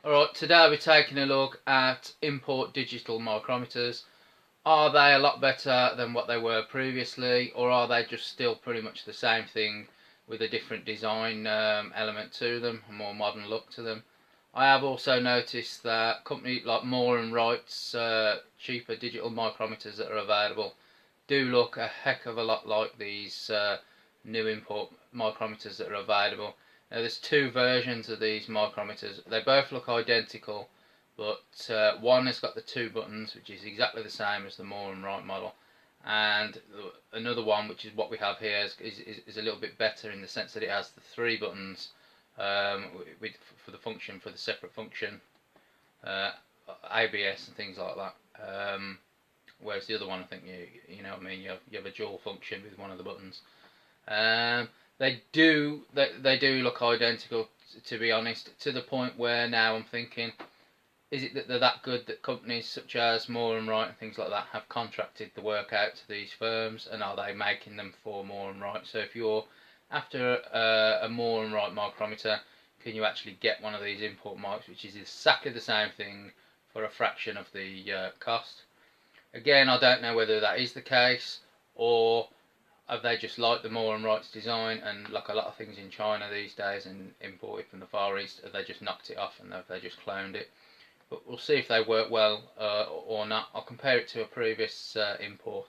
Alright, today we're taking a look at import digital micrometers. Are they a lot better than what they were previously, or are they just still pretty much the same thing with a different design element to them, a more modern look to them? I have also noticed that companies like Moore and Wright's cheaper digital micrometers that are available do look a heck of a lot like these new import micrometers that are available. Now, there's two versions of these micrometers. They both look identical, but one has got the two buttons, which is exactly the same as the Moore and Wright model, and another one, which is what we have here, is a little bit better in the sense that it has the three buttons with, for the separate function, ABS and things like that. Whereas the other one, I think you know what I mean. You have a dual function with one of the buttons. They do look identical, to be honest, to the point where now I'm thinking, is it that they're that good that companies such as Moore and Wright and things like that have contracted the work out to these firms, and are they making them for Moore and Wright? So if you're after a Moore and Wright micrometer, can you actually get one of these import mics, which is exactly the same thing for a fraction of the cost? Again, I don't know whether that is the case, or have they just liked the Moore and Wright's design, and like a lot of things in China these days and imported from the Far East, have they just knocked it off and have they just cloned it? But we'll see if they work well or not. I'll compare it to a previous import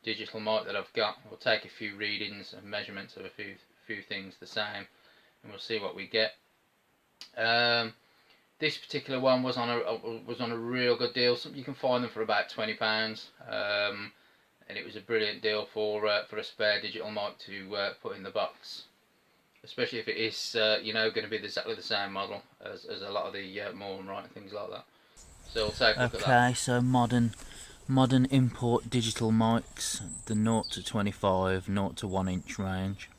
digital mic that I've got. We'll take a few readings and measurements of a few things the same, and we'll see what we get. This particular one was on a real good deal. You can find them for about £20, and it was a brilliant deal for a spare digital mic to put in the box, especially if it is going to be exactly the same model as a lot of the Moore and Wright and things like that. So we'll take a look at that. Okay, so modern import digital mics, the 0 to 25, 0 to 1 inch range.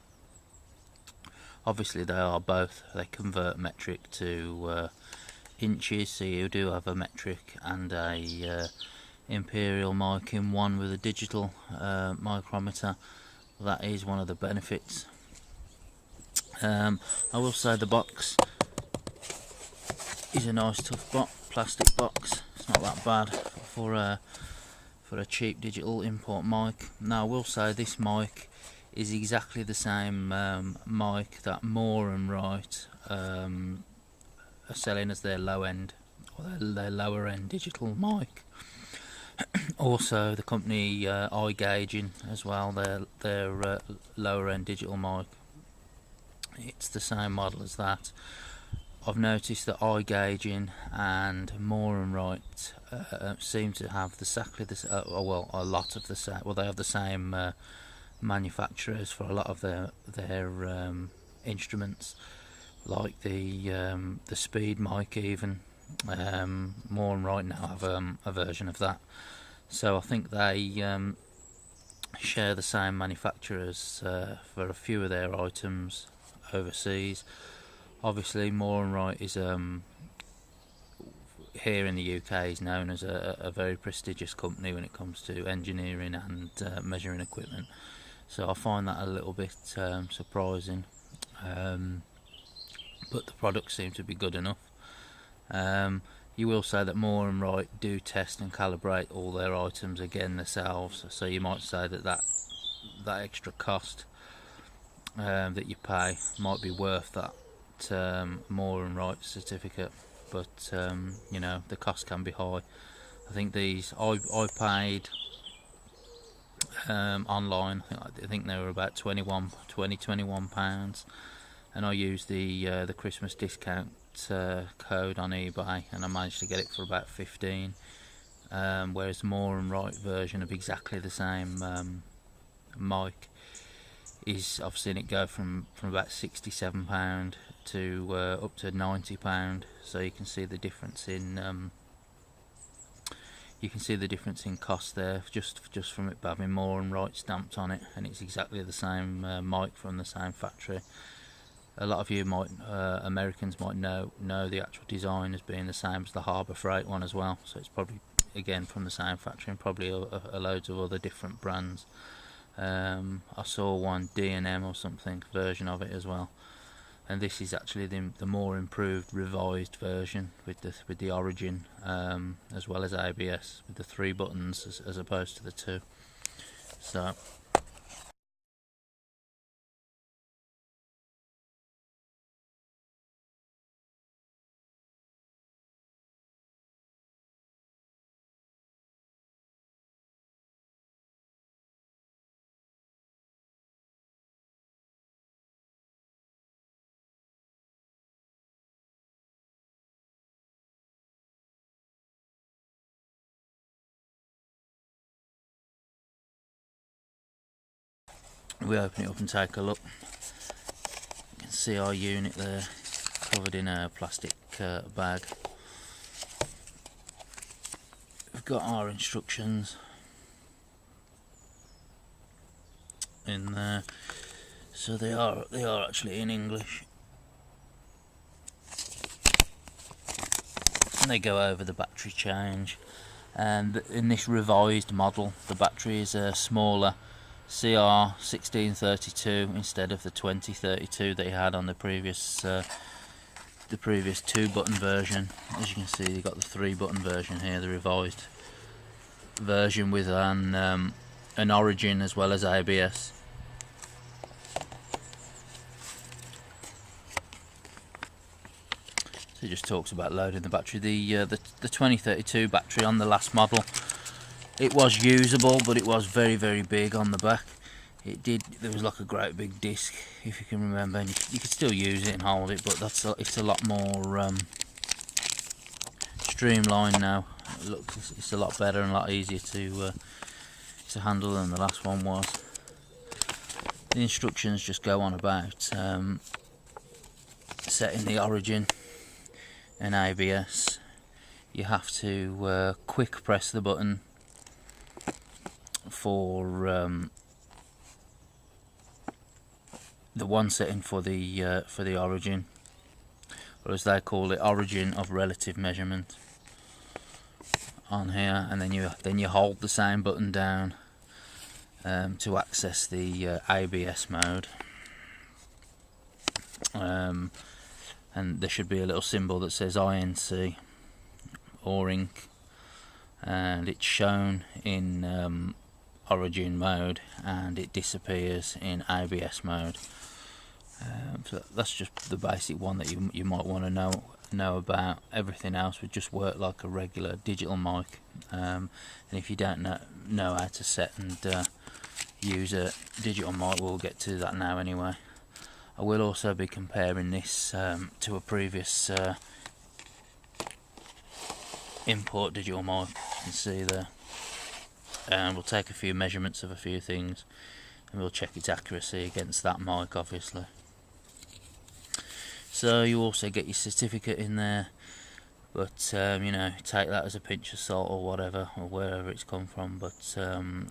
Obviously they are both, they convert metric to inches, so you do have a metric and a imperial mic in one with a digital micrometer. That is one of the benefits. I will say the box is a nice tough plastic box. It's not that bad for a cheap digital import mic. Now I will say this mic is exactly the same mic that Moore and Wright are selling as their low end, or their lower end digital mic. Also the company iGauging as well, their lower end digital mic, it's the same model as that. I've noticed that iGauging and Moore and Wright seem to have exactly this. Well, a lot of the same. Well, they have the same manufacturers for a lot of their instruments, like the speed mic even. Moore and Wright now have a version of that. So I think they share the same manufacturers for a few of their items overseas. Obviously Moore and Wright is here in the UK is known as a very prestigious company when it comes to engineering and measuring equipment, so I find that a little bit surprising, but the products seem to be good enough. You will say that Moore and Wright do test and calibrate all their items again themselves, so you might say that extra cost that you pay might be worth that Moore and Wright certificate, but the cost can be high. I think these I paid online. I think they were about 21 pounds, and I used the Christmas discount code on eBay, and I managed to get it for about 15. Whereas the Moore and Wright version of exactly the same mic is, I've seen it go from about £67 to up to £90, so you can see the difference in cost there, just from it having Moore and Wright stamped on it, and it's exactly the same mic from the same factory. A lot of you Americans might know the actual design as being the same as the Harbour Freight one as well, so it's probably again from the same factory, and probably a loads of other different brands. I saw one D&M or something version of it as well. and this is actually the more improved, revised version with the Origin, as well as ABS, with the 3 buttons as opposed to the 2. So we open it up and take a look. You can see our unit there, covered in a plastic bag. We've got our instructions in there, so they are actually in English, and they go over the battery change. And in this revised model, the battery is a smaller CR1632 instead of the 2032 that you had on the previous 2-button version. As you can see, you've got the 3-button version here, the revised version with an Origin as well as ABS. So it just talks about loading the battery. The 2032 battery on the last model, it was usable, but it was very, very big on the back. There was like a great big disc, if you can remember, and you could still use it and hold it, but it's a lot more streamlined now. It's a lot better and a lot easier to handle than the last one was. The instructions just go on about setting the Origin and ABS. You have to quick press the button for the one setting for the Origin, or as they call it, Origin of relative measurement, on here, and then you hold the same button down to access the ABS mode, and there should be a little symbol that says INC or ink, and it's shown in Origin mode and it disappears in ABS mode. So that's just the basic one that you might want to know about. Everything else would just work like a regular digital mic, and if you don't know how to set and use a digital mic, we'll get to that now anyway. I will also be comparing this to a previous import digital mic, you can see there, and we'll take a few measurements of a few things and we'll check its accuracy against that mic, obviously. So you also get your certificate in there, but you know, take that as a pinch of salt or whatever, or wherever it's come from. But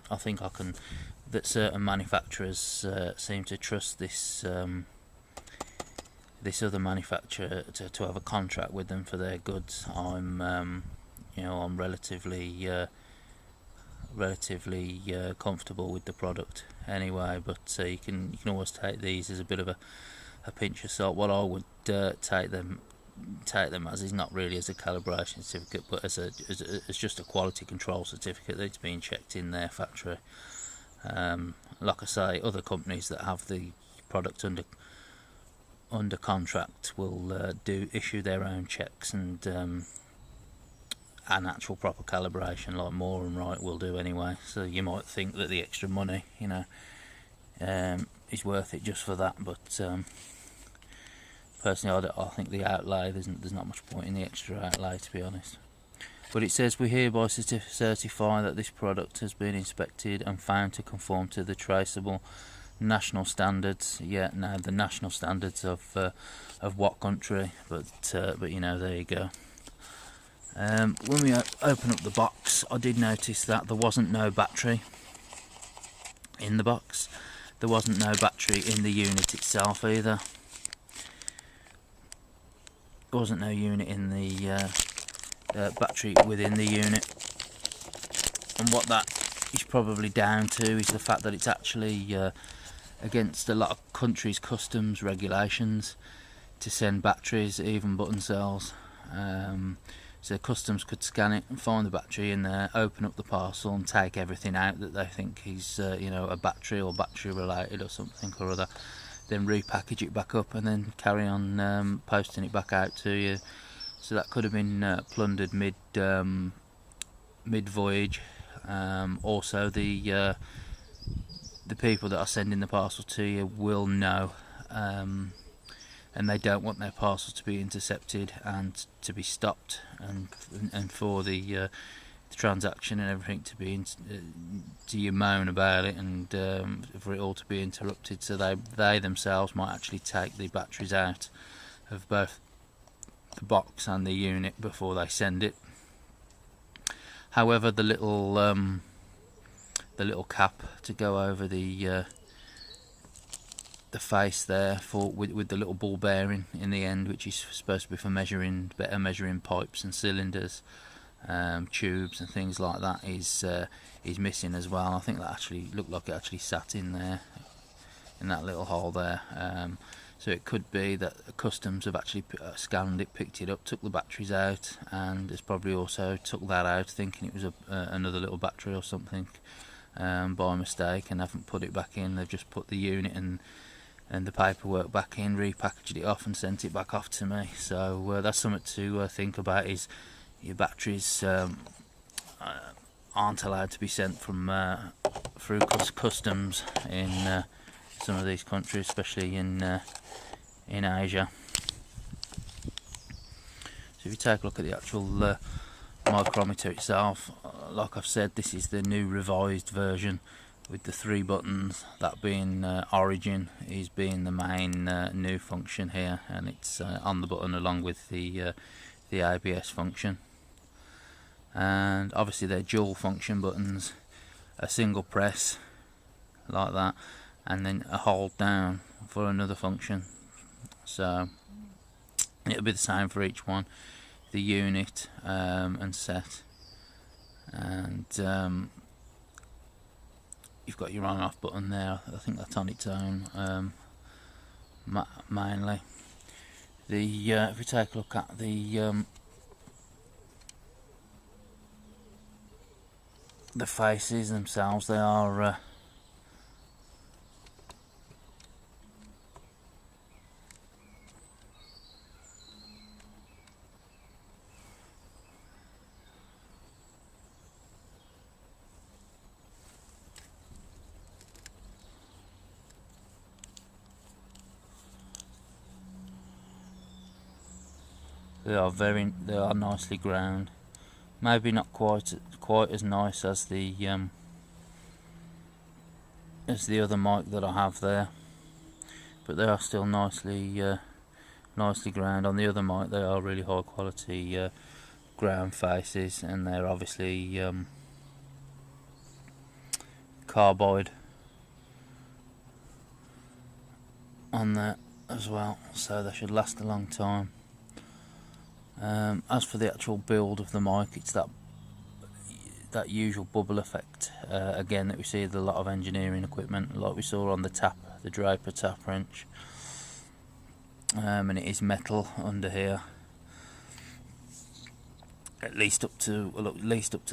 I think that certain manufacturers seem to trust this this other manufacturer to have a contract with them for their goods. I'm relatively comfortable with the product anyway, but you can always take these as a bit of a pinch of salt. What I would take them as is not really as a calibration certificate, but as just a quality control certificate that's being checked in their factory. Like I say, other companies that have the product under contract will issue their own checks and an actual proper calibration, like Moore and Wright will do anyway. So you might think that the extra money, you know, is worth it just for that, but personally I think the outlay, there's not much point in the extra outlay, to be honest. But it says we hereby certify that this product has been inspected and found to conform to the traceable national standards. Yeah, now the national standards of what country? But you know, there you go. When we open up the box, I did notice that there wasn't no battery in the box. There wasn't no battery in the unit itself either. There wasn't no unit in the battery within the unit. And what that is probably down to is the fact that it's actually against a lot of countries' customs regulations. send batteries, even button cells. So customs could scan it and find the battery in there, open up the parcel and take everything out that they think is you know, a battery or battery related or something or other, then repackage it back up and then carry on posting it back out to you. So that could have been plundered mid voyage. Also the people that are sending the parcel to you will know, and they don't want their parcel to be intercepted and to be stopped, and for the transaction and everything to be to you moan about it, and for it all to be interrupted. So they themselves might actually take the batteries out of both the box and the unit before they send it. However, the little cap to go over the face there with the little ball bearing in the end, which is supposed to be for better measuring pipes and cylinders, tubes and things like that, is missing as well. I think that actually looked like it actually sat in there, in that little hole there. So it could be that customs have actually scanned it, picked it up, took the batteries out, and has probably also took that out thinking it was another little battery or something by mistake, and haven't put it back in. They've just put the unit and the paperwork back in, repackaged it off and sent it back off to me. So that's something to think about, is your batteries aren't allowed to be sent from through customs in some of these countries, especially in Asia. So if you take a look at the actual micrometer itself, like I've said, this is the new revised version with the 3 buttons, that being origin is being the main new function here, and it's on the button along with the ABS function. And obviously they're dual function buttons, a single press like that, and then a hold down for another function. So it'll be the same for each one, the unit and set, and you've got your on off button there. I think that's on its own mainly. If we take a look at the faces themselves, they are they are nicely ground. Maybe not quite as nice as the other mic that I have there, but they are still nicely ground. On the other mic, they are really high quality ground faces, and they're obviously carbide on there as well, so they should last a long time. As for the actual build of the mic, it's that usual bubble effect again that we see with a lot of engineering equipment, like we saw on the Draper tap wrench, and it is metal under here, at least up to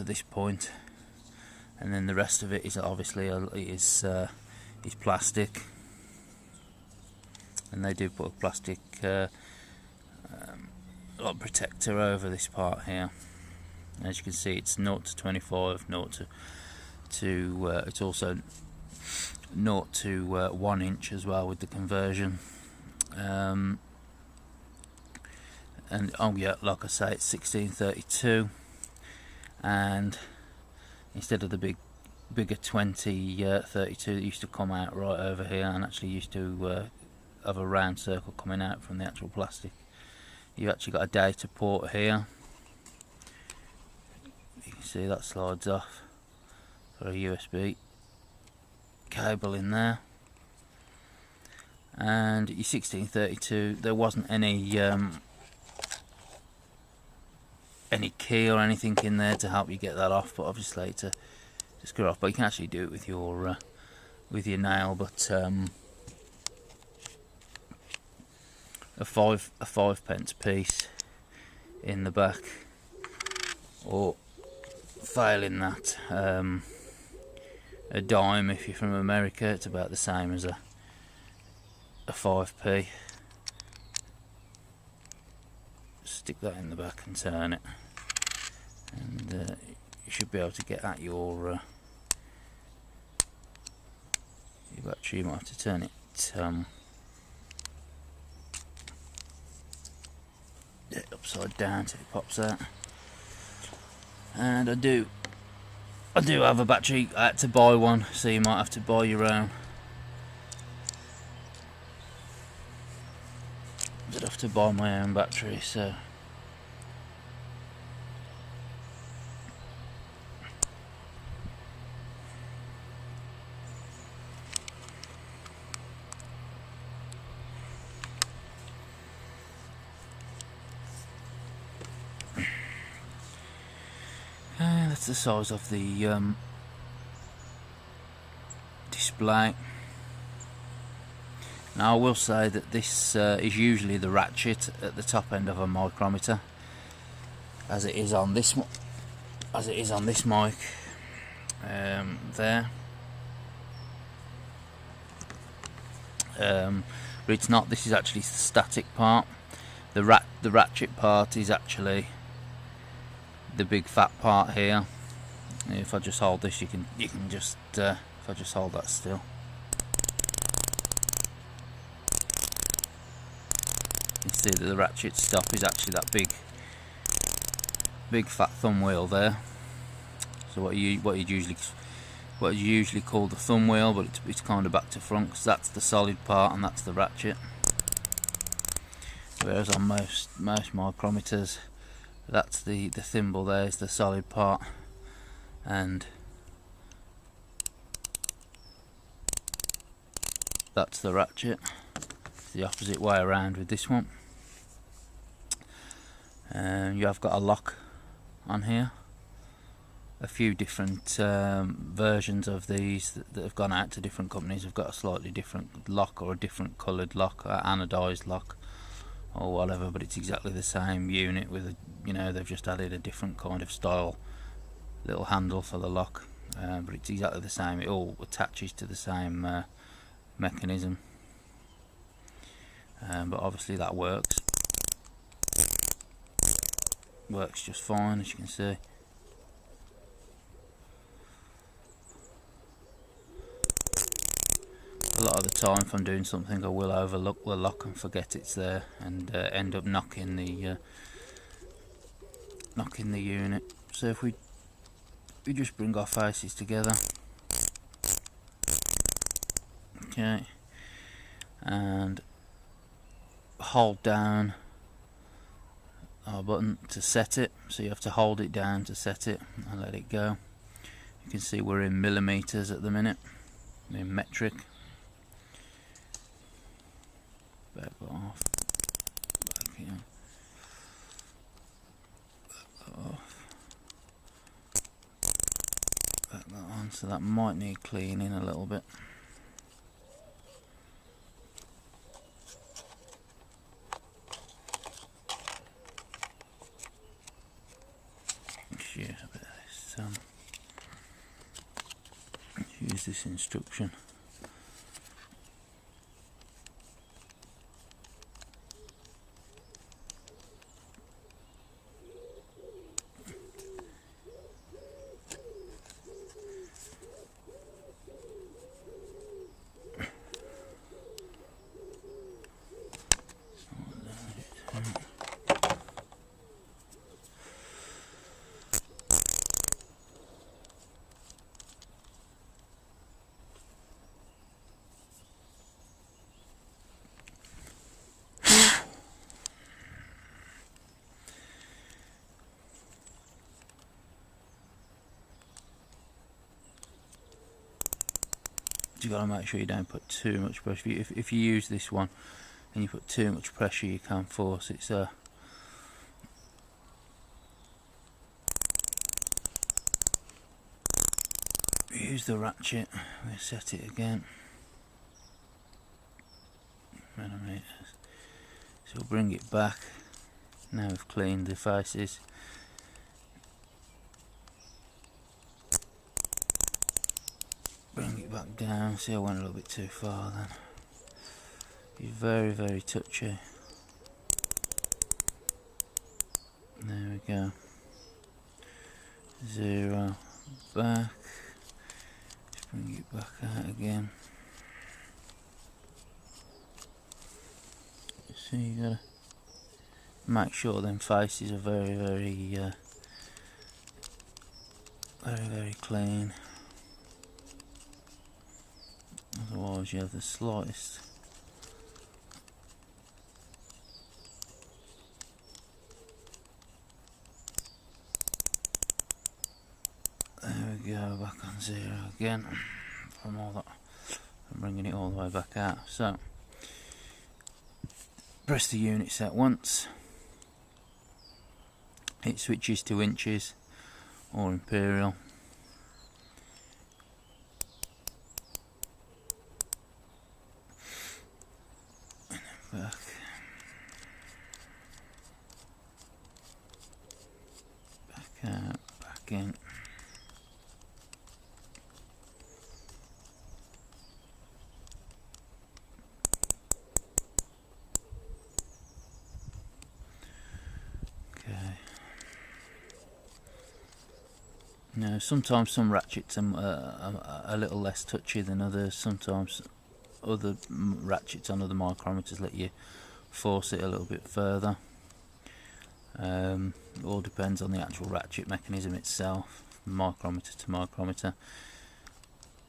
this point, and then the rest of it is obviously is plastic, and they do put a plastic like protector over this part here. As you can see, it's 0 to 25, 0 to it's also 0 to 1 inch as well with the conversion. And oh yeah, like I say, it's 1632, and instead of the bigger 2032 that used to come out right over here and actually used to have a round circle coming out from the actual plastic, you've actually got a data port here. You can see that slides off for a USB cable in there. And your 1632, there wasn't any key or anything in there to help you get that off, but obviously to screw off. But you can actually do it with your nail. But a 5p piece in the back, or failing that, a dime. If you're from America, it's about the same as a 5p. Stick that in the back and turn it, and you should be able to get at your battery. You might have to turn it upside down till it pops out. And I do have a battery. I had to buy one, so you might have to buy your own. I'd have to buy my own battery, so that's the size of the display. Now I will say that this is usually the ratchet at the top end of a micrometer, as it is on this mic there. But it's not. This is actually the static part. The ratchet part is actually the big fat part here. If I just hold this, you can just if I just hold that still, you can see that the ratchet stop is actually that big fat thumb wheel there. So what you usually call the thumb wheel, but it's kind of back to front, because that's the solid part and that's the ratchet. Whereas on most micrometers, that's the thimble there is the solid part, and that's the ratchet. It's the opposite way around with this one. You have got a lock on here. A few different versions of these that have gone out to different companies have got a slightly different lock, or a different coloured lock, or anodised lock, or whatever, but it's exactly the same unit with they've just added a different kind of style little handle for the lock, but it's exactly the same. It all attaches to the same mechanism, but obviously that works just fine, as you can see. A lot of the time, if I'm doing something, I will overlook the lock and forget it's there, and end up knocking the unit. So if we just bring our faces together, okay, and hold down our button to set it. So you have to hold it down to set it and let it go. You can see we're in millimeters at the minute, in metric. Back that off. Back in. Back that off. Back that on. So that might need cleaning a little bit. Use a bit of this. Use this instruction. You've got to make sure you don't put too much pressure. If you use this one and you put too much pressure, you can't force it. So use the ratchet. We set it again. Micrometer So we'll bring it back. Now we've cleaned the faces. Bring it back down. See, I went a little bit too far then. It's very, very touchy. There we go. 0 back. Just bring it back out again. So you gotta make sure them faces are very, very, very clean. Otherwise, you have the slightest. There we go, back on 0 again. From all that, I'm bringing it all the way back out. So, press the unit set once. It switches to inches or imperial. Back. Back out, back in. Okay. Now, sometimes some ratchets are a little less touchy than others. Sometimes other ratchets on other micrometers let you force it a little bit further. It all depends on the actual ratchet mechanism itself, micrometer to micrometer.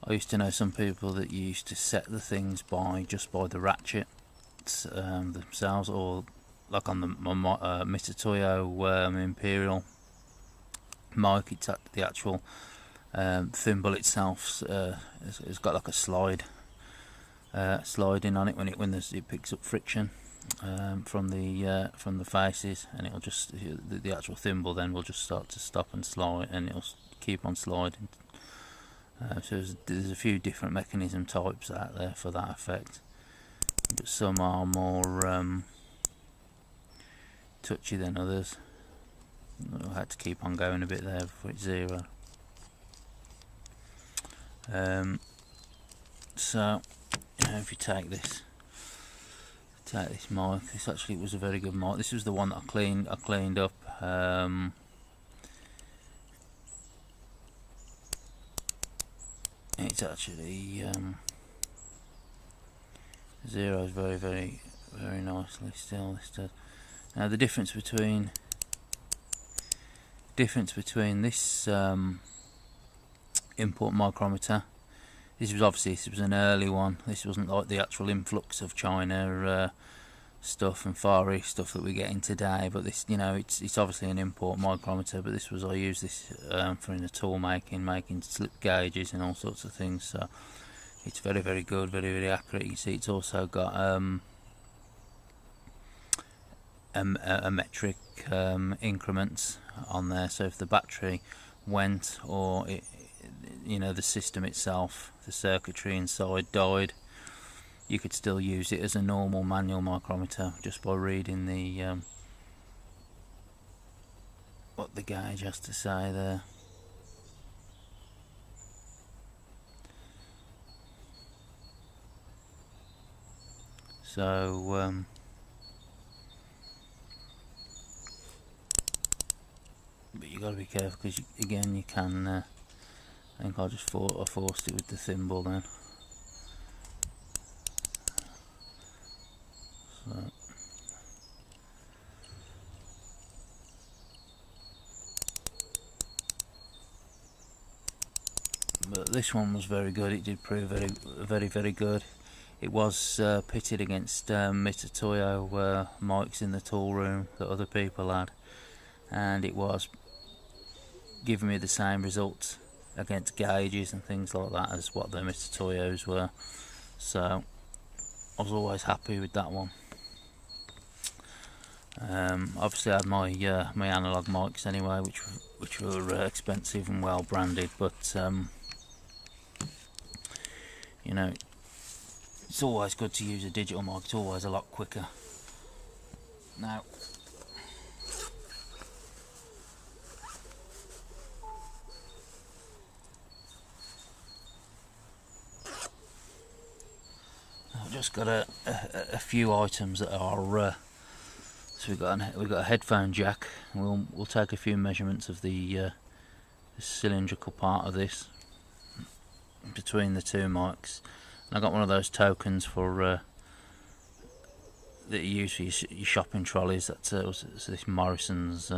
I used to know some people that used to set the things just by the ratchets themselves, or like on the Mitutoyo Imperial mic, it's at the actual thimble itself has got like a sliding on it when it picks up friction from the faces, and it'll just the actual thimble then will just start to stop and slide, and it'll keep on sliding. So there's a few different mechanism types out there for that effect, but some are more touchy than others. I had to keep on going a bit there before it's 0. So if you take this mic, this actually was a very good mic. This was the one that I cleaned up. It's actually 0 is very, very, very nicely still. Now the difference between this import micrometer, this was an early one. This wasn't like the actual influx of China stuff and Far East stuff that we're getting today, but this, it's obviously an import micrometer, but I use this for in the tool making slip gauges and all sorts of things, so it's very, very good, very, very accurate. You can see it's also got a metric increments on there, so if the battery went, or the system itself, the circuitry inside died, you could still use it as a normal manual micrometer just by reading the what the gauge has to say there. So but you got to be careful, because again you can I think I forced it with the thimble then. So but this one was very good. It did prove very, very, very good. It was pitted against Mitutoyo mics in the tool room that other people had, and it was giving me the same results against gauges and things like that as what the Mitutoyos were. So I was always happy with that one. Obviously I had my my analog mics anyway, which were expensive and well branded, but it's always good to use a digital mic. It's always a lot quicker. Now, I've just got a few items that are. So we've got a headphone jack. We'll take a few measurements of the cylindrical part of this between the two mics. And I got one of those tokens for that you use for your shopping trolleys. That's this Morrison's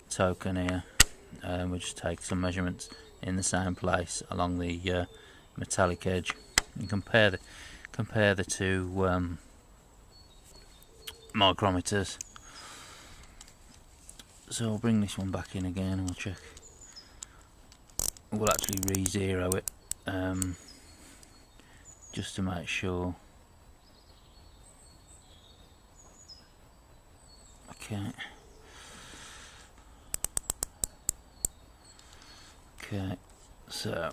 token here. We just take some measurements in the same place along the metallic edge and compare the two micrometers. So I'll bring this one back in again and we'll check. We'll actually re-zero it just to make sure. Okay, so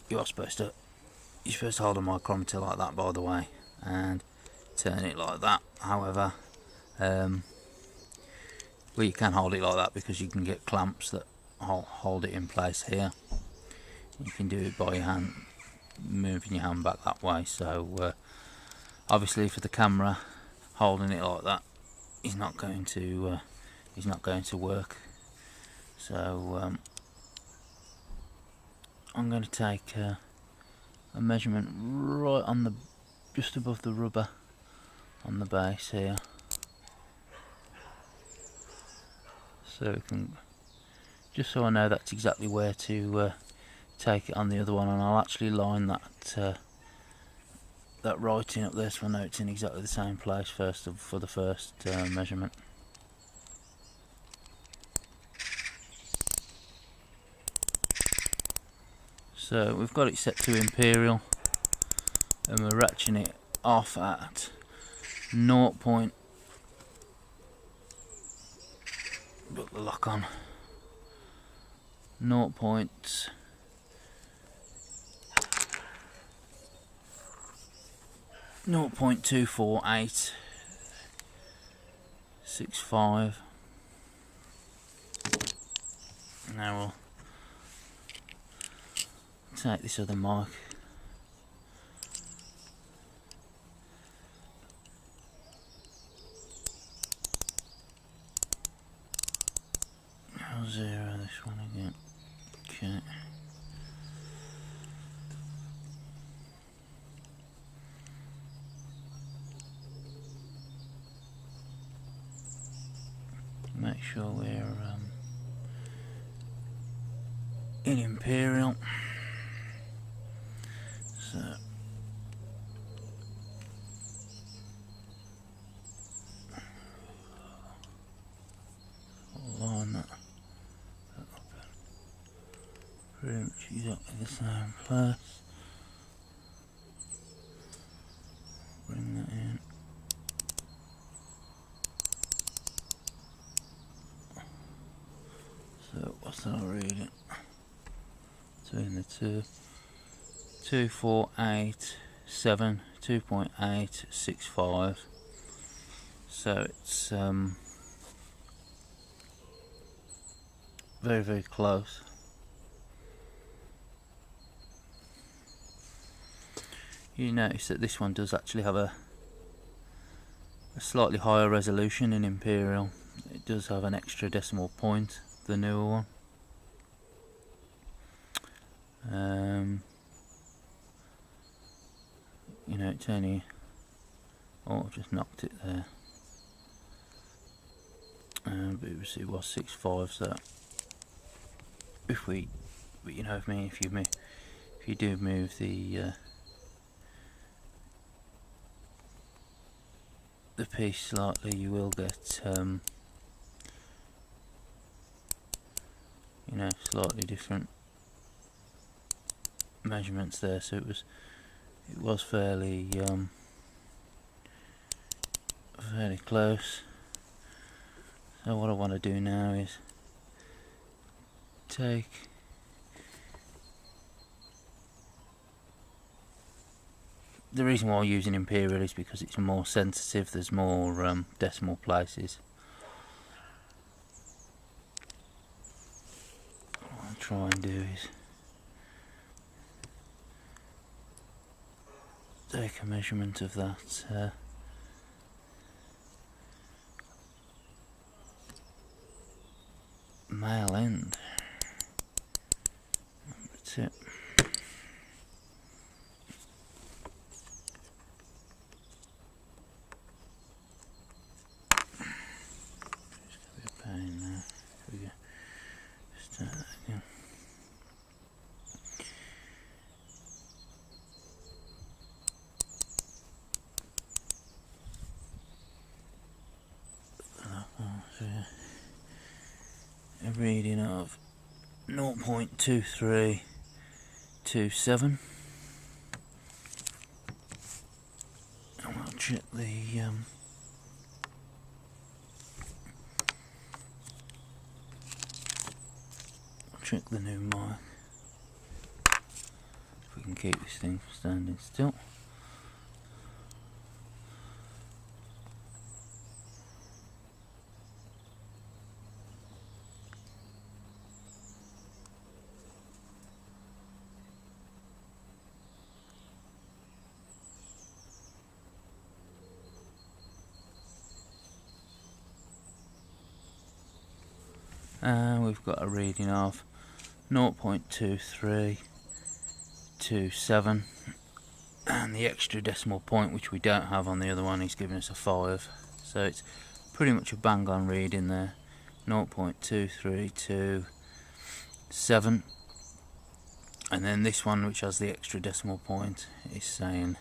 you're supposed to hold a micrometer like that, by the way, and turn it like that. However, well, you can hold it like that because you can get clamps that hold it in place here. You can do it by your hand, moving your hand back that way. So obviously for the camera, holding it like that is not going to work. So I'm going to take a measurement right on just above the rubber on the base here, so we can, just so I know that's exactly where to take it on the other one, and I'll actually line that writing up there so I know it's in exactly the same place for the first measurement. So we've got it set to imperial and we're ratcheting it off at 0. Put the lock on. 0.24865. Now we'll take this other mic. I'll zero this one again. Okay. Make sure we're in imperial. So I'll line that up pretty much exactly the same place. Bring that in. So what's that reading? Between the two. 2487, 2.865. So it's very, very close. You notice that this one does actually have a slightly higher resolution in imperial. It does have an extra decimal point, the newer one. You know, it's only, oh, I've just knocked it there. But it was 6.5. So if we, you know, if you do move the piece slightly, you will get you know, slightly different measurements there. So it was fairly fairly close. So what I want to do now is take the reason why I'm using imperial is because it's more sensitive. There's more decimal places. What I'll try and do is take a measurement of that male end. That's it. Pain now. Here we go. Start that again. So a reading of 0.2327. And we'll check the check the new mic. If we can keep this thing standing still. And we've got a reading of 0.2327, and the extra decimal point, which we don't have on the other one, is giving us a 5, so it's pretty much a bang on reading there. 0.2327, and then this one, which has the extra decimal point, is saying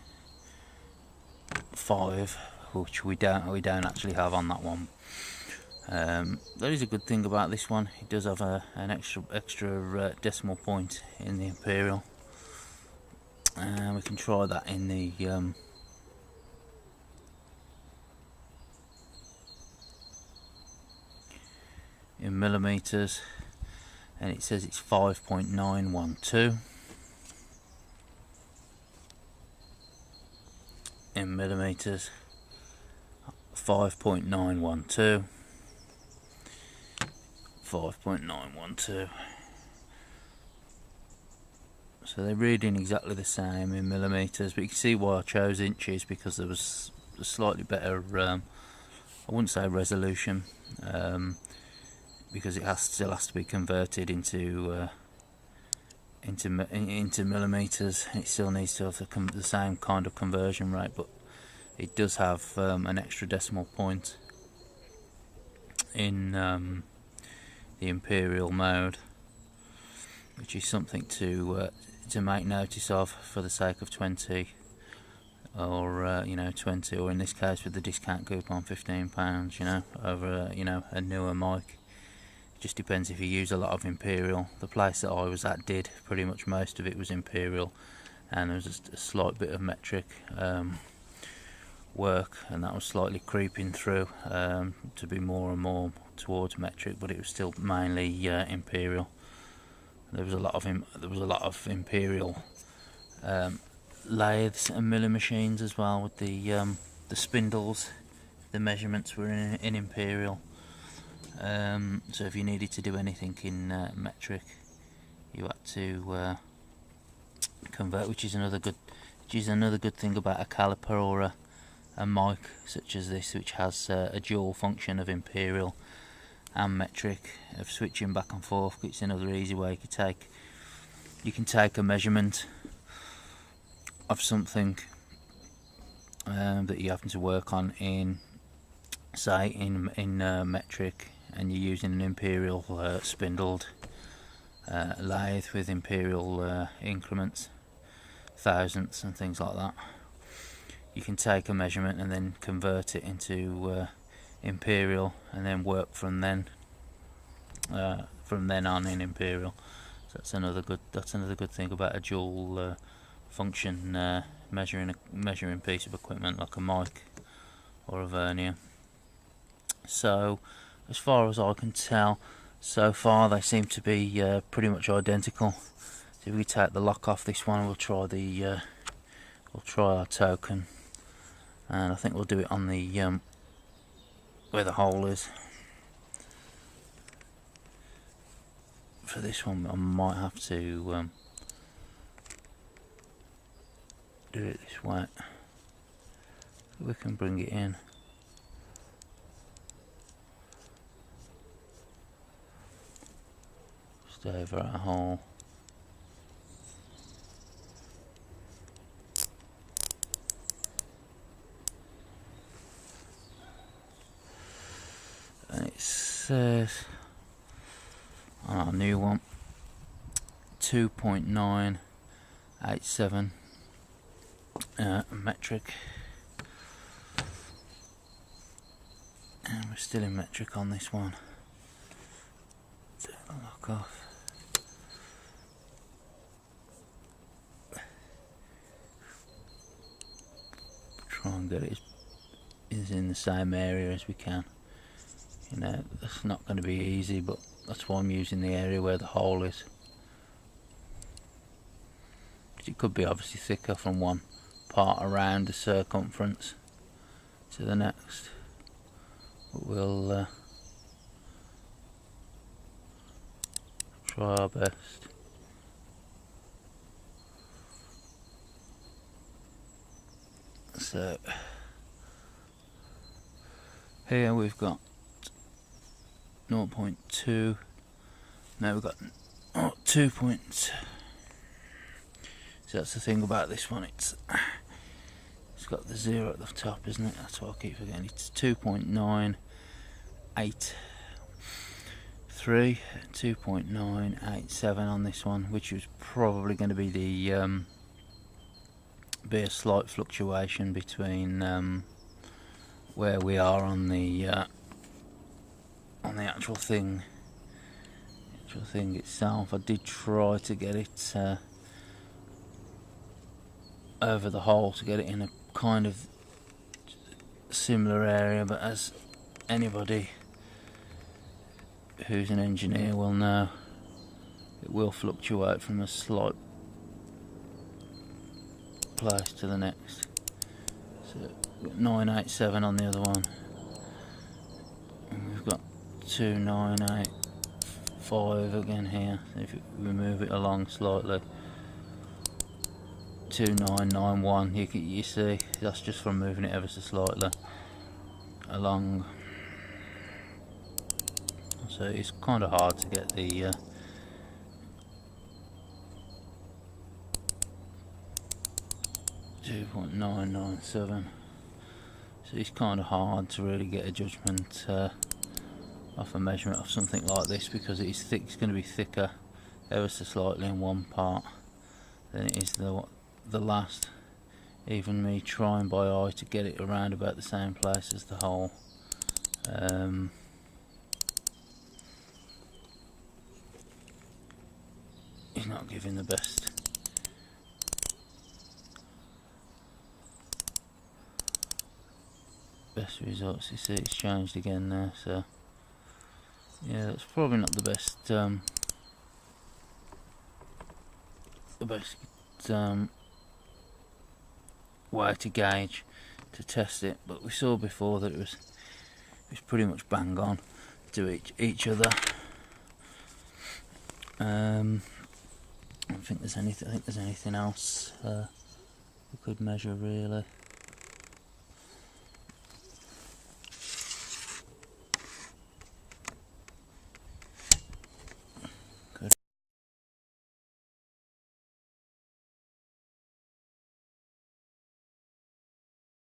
5, which we don't actually have on that one. That is a good thing about this one. It does have an extra decimal point in the imperial, and we can try that in the in millimeters, and it says it's 5.912 in millimeters. 5.912. 5.912. So they're reading exactly the same in millimeters, but you can see why I chose inches, because there was a slightly better I wouldn't say resolution, because it still has to be converted into millimeters. It still needs to have the same kind of conversion rate, but it does have an extra decimal point in the imperial mode, which is something to make notice of for the sake of 20, or 20, or in this case with the discount coupon £15, over a newer mic. It just depends if you use a lot of imperial. The place that I was at did pretty much most of it was imperial, and there was just a slight bit of metric work, and that was slightly creeping through to be more and more towards metric, but it was still mainly imperial. There was a lot of imperial lathes and milling machines as well, with the spindles. The measurements were in imperial, so if you needed to do anything in metric, you had to convert, which is another good thing about a caliper or a mic such as this, which has a dual function of imperial and metric, of switching back and forth. It's another easy way you can take a measurement of something that you're having to work on in metric, and you're using an imperial spindled lathe with imperial increments, thousandths and things like that. You can take a measurement and then convert it into imperial, and then work from then on in imperial. So that's another good thing about a dual function measuring piece of equipment like a mic or a vernier. So as far as I can tell, so far they seem to be pretty much identical. So if we take the lock off this one, we'll try the we'll try our token, and I think we'll do it on the where the hole is. For this one I might have to do it this way. We can bring it in. Just over our hole. And it says on our new one 2.987 metric, and we're still in metric on this one. Lock off. Try and get it is in the same area as we can. You know, that's not going to be easy, but that's why I'm using the area where the hole is. It could be obviously thicker from one part around the circumference to the next, but we'll try our best. So here we've got 0.2. Now we've got 2. So that's the thing about this one, it's got the 0 at the top, isn't it? That's what I keep forgetting. It's 2.983, 2.987 on this one, which is probably going to be the be a slight fluctuation between where we are on the actual thing itself. I did try to get it over the hole to get it in a kind of similar area, but as anybody who's an engineer will know, it will fluctuate from a slight place to the next. So we've got 987 on the other one, and we've got 2985 again here. If we move it along slightly, 2991, you see that's just from moving it ever so slightly along. So it's kind of hard to get the 2.997. So it's kind of hard to really get a judgment off a measurement of something like this, because it is thick. It's going to be thicker ever so slightly in one part than it is the last. Even me trying by eye to get it around about the same place as the hole, is not giving the best results. You see it's changed again there, so yeah, that's probably not the best way to gauge, to test it, but we saw before that it was pretty much bang on to each other. I don't think there's anything else we could measure really.